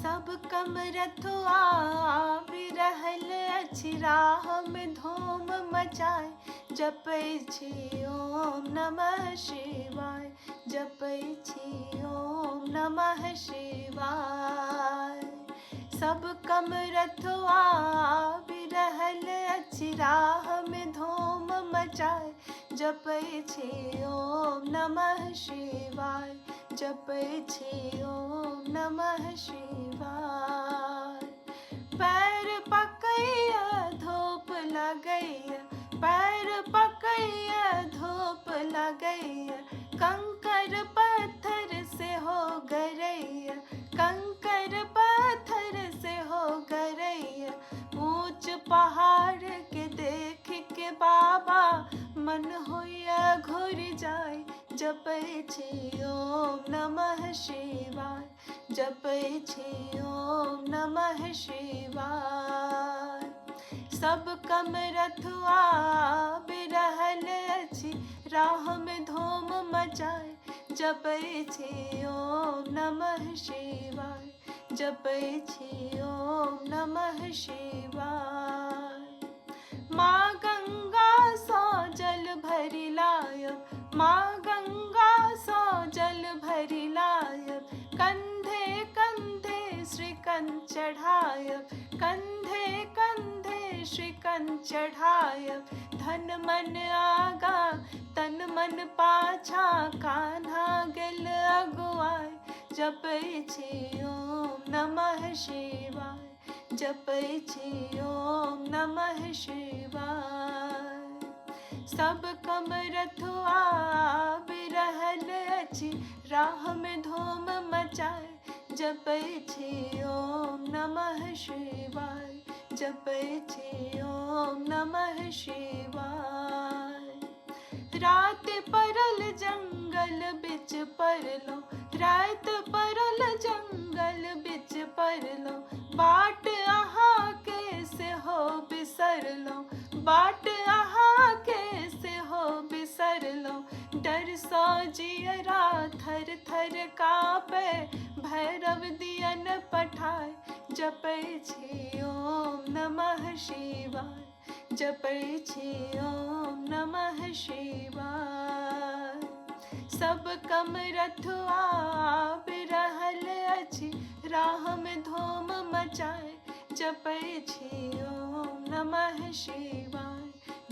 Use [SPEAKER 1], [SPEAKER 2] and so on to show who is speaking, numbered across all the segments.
[SPEAKER 1] सब कम रथुआ बिरहल अछि राह में धूम मचाए जपै छी ओम नमः शिवाय जपै छी ओम नमः शिवाय। सब कम रथुआ बिरहल अछि राह में धूम मचाए जपै छी ओम नमः शिवाय जपै छी ओम नमः शिवाय। पैर पकैया धूप लगैया पैर पकैया धूप लगैया कंकर पत्थर से हो गरैया कंकर पत्थर से हो गरैया। ऊंच पहाड़ के देख के बाबा मन होया घुर जाए जपै छी ओम नमः शिवाय जपै छी ओम नमः शिवाय। सब कम रथुआ बिरहल अछि राह में धूम मचाए जपै छी ओम नमः शिवाय जपै छी ओम नमः शिवाय। माँ गंगा सौ जल भरि लायब माँ गंगा सौ जल भरि लायब कंधे कंधे श्रीकंठ चढ़ायब कंधे कंधे श्रीकंठ चढ़ायब। धन मन आगा तन मन पाछा कान्हा गेल अगुआए जपै छी ओम नमः शिवाय जपै छी ओम नमः शिवाय। सब कम रथुआ बिरहल अछि राह में धूम मचाए जपै छी ओम नमः शिवाय जपै छी ओम नमः शिवाय। रात परल जंगल बिच परलो रात परल जंगल बिच परलो बाट अहाँ के से हो बिसरलो बाट अहाँ के से हो बिसरलो। डर सौ जियरा थर थर कापे भैरव दियन पठाए जपै छी ओम नमः शिवाय जपै छी ओम नमः शिवाय। सब कम रथुआ बिरहल अछि राह में धूम मचाए जपै छी ओम नमः शिवाय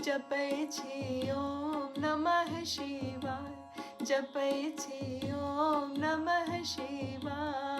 [SPEAKER 1] जपै छी ओम नमः शिवाय जपै छी ओम नमः शिवाय।